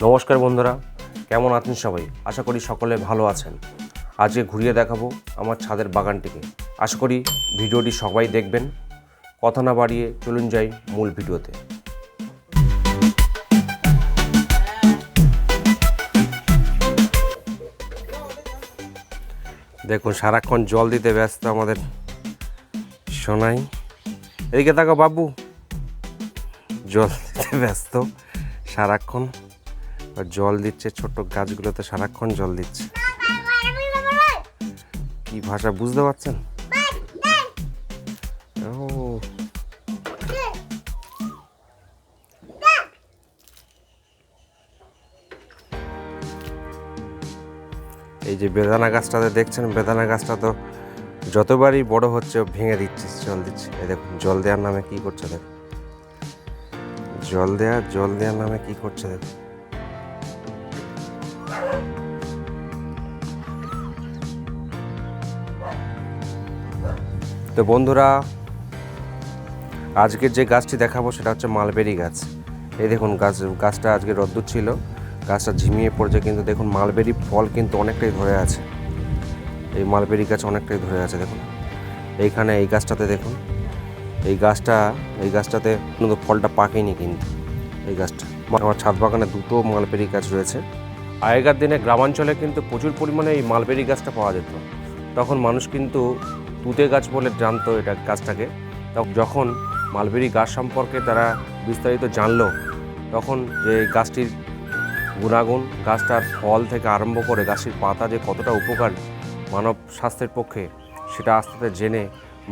নমস্কার বন্ধুরা, কেমন আছেন সবাই? আশা করি সকলে ভালো আছেন। আজকে ঘুরিয়ে দেখাবো আমার ছাদের বাগানটিকে। আশা করি ভিডিওটি সবাই দেখবেন। কথা না বাড়িয়ে চলুন যাই মূল ভিডিওতে। দেখুন সারাক্ষণ জল দিতে ব্যস্ত আমাদের সোনাই। এদিকে তাকাও বাবু, জল দিতে ব্যস্ত সারাক্ষণ। জল দিচ্ছে ছোট্ট গাছগুলোতে, সারাক্ষণ জল দিচ্ছে। কি ভাষা বুঝতে পারছেন? ও এই যে বেদানা গাছটাতে দেখছেন, বেদানা গাছটা তো যতবারই বড় হচ্ছে ভেঙে দিচ্ছে, জল দিচ্ছে। এই দেখুন জল দেওয়ার নামে কি করছে, দেখুন জল দেওয়ার নামে কি করছে দেখুন। তো বন্ধুরা, আজকের যে গাছটি দেখাবো সেটা হচ্ছে মালবেরি গাছ। এই দেখুন গাছটা আজকে রোদ্দুর ছিল, গাছটা ঝিমিয়ে পড়ছে, কিন্তু দেখুন মালবেরি ফল কিন্তু অনেকটাই ধরে আছে। এই মালবেরি গাছ অনেকটাই ধরে আছে দেখুন। এইখানে এই গাছটাতে দেখুন, এই গাছটাতে কিন্তু ফলটা পাকেনি, কিন্তু এই গাছটা আমার ছাদ বাগানে দুটো মালবেরি গাছ রয়েছে। আগেকার দিনে গ্রামাঞ্চলে কিন্তু প্রচুর পরিমাণে এই মালবেরি গাছটা পাওয়া যেত। তখন মানুষ কিন্তু তুতে গাছ বলে জানতো এটা গাছটাকে। যখন মালবেরি গাছ সম্পর্কে তারা বিস্তারিত জানলো, তখন যে গাছটির গুণাগুণ, গাছটার ফল থেকে আরম্ভ করে গাছটির পাতা যে কতটা উপকারী মানব স্বাস্থ্যের পক্ষে, সেটা আস্তে আস্তে জেনে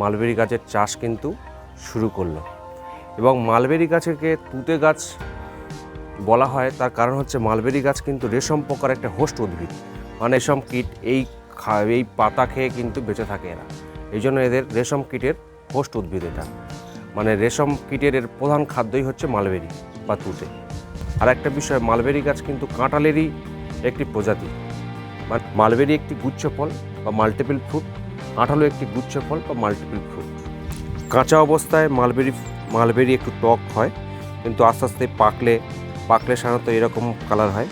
মালবেরি গাছের চাষ কিন্তু শুরু করলো। এবং মালবেরি গাছকে তুতে গাছ বলা হয়, তার কারণ হচ্ছে মালবেরি গাছ কিন্তু রেশম পোকার একটা হোস্ট উদ্ভিদ। মানে রেশম কীট এই পাতা খেয়ে কিন্তু বেঁচে থাকে এরা, এই জন্য এদের রেশম কীটের হোস্ট উদ্ভিদ এটা। মানে রেশম কীটের এর প্রধান খাদ্যই হচ্ছে মালবেরি বা তুতে। আর একটা বিষয়, মালবেরি গাছ কিন্তু কাঁঠালেরই একটি প্রজাতি। মালবেরি একটি গুচ্ছ ফল বা মাল্টিপল ফ্রুট, কাঁঠালও একটি গুচ্ছ ফল বা মাল্টিপল ফ্রুট। কাঁচা অবস্থায় মালবেরি একটু টক হয়, কিন্তু আস্তে আস্তে পাকলে সাধারণত এরকম কালার হয়,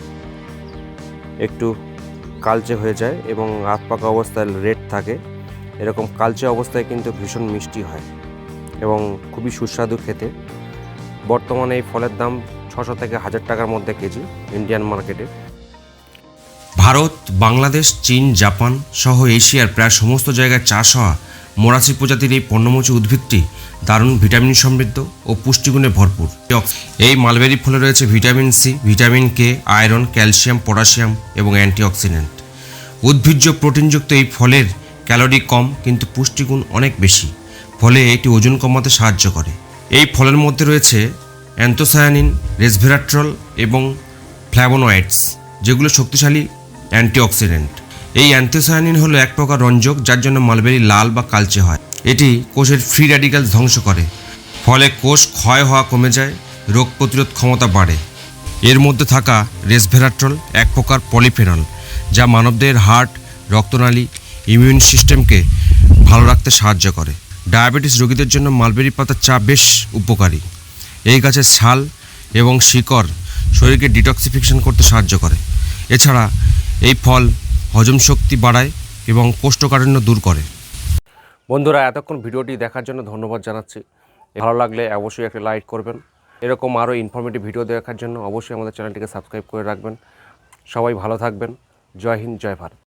একটু কালচে হয়ে যায় এবং আধ পাকা অবস্থায় রেড থাকে। এরকম কালচে অবস্থায় কিন্তু ভীষণ মিষ্টি হয় এবং খুবই সুস্বাদু খেতে। বর্তমানে এই ফলের দাম 600 থেকে 1000 টাকার মধ্যে কেজি ইন্ডিয়ান মার্কেটে। ভারত, বাংলাদেশ, চীন, জাপান সহ এশিয়ার প্রায় সমস্ত জায়গায় চাষ হওয়া মোরাসি প্রজাতির এই পর্ণমোচী উদ্ভিদটি দারুণ ভিটামিন সমৃদ্ধ ও পুষ্টিগুণে ভরপুর। এই মালবেরি ফলে রয়েছে vitamin C, vitamin K, iron, calcium, potassium এবং অ্যান্টিঅক্সিডেন্ট। উদ্ভিজ্জ প্রোটিনযুক্ত এই ফলের ক্যালোরি কম, কিন্তু পুষ্টিগুণ অনেক বেশি, ফলে এটি ওজন কমাতে সাহায্য করে। এই ফলের মধ্যে রয়েছে অ্যান্থোসায়ানিন, রেসভেরাট্রল এবং ফ্ল্যাভোনয়েডস, যেগুলো শক্তিশালী অ্যান্টিঅক্সিডেন্ট। এই অ্যান্থোসায়ানিন হলো এক প্রকার রঞ্জক, যার জন্য মালবেরি লাল বা কালচে হয়। এটি কোষের ফ্রি র্যাডিক্যালস ধ্বংস করে, ফলে কোষ ক্ষয় হওয়া কমে যায়, রোগ প্রতিরোধ ক্ষমতা বাড়ে। এর মধ্যে থাকা রেসভেরাট্রল এক প্রকার পলিফেনল, যা মানবদেহের হার্ট, রক্তনালী, ইমিউন সিস্টেমকে ভালো রাখতে সাহায্য করে। ডায়াবেটিস রোগীদের জন্য মালবেরি পাতার চা বেশ উপকারী। এই গাছের ছাল এবং শিকড় শরীরকে ডিটক্সিফিকেশন করতে সাহায্য করে। এছাড়া এই ফল হজম শক্তি বাড়ায় এবং কোষ্ঠকাঠিন্য দূর করে। বন্ধুরা, এতক্ষণ ভিডিওটি দেখার জন্য ধন্যবাদ জানাচ্ছি। ভালো লাগলে অবশ্যই একটা লাইক করবেন। এরকম আরও ইনফরমেটিভ ভিডিও দেখার জন্য অবশ্যই আমাদের চ্যানেলটিকে সাবস্ক্রাইব করে রাখবেন। সবাই ভালো থাকবেন। জয় হিন্দ, জয় ভারত।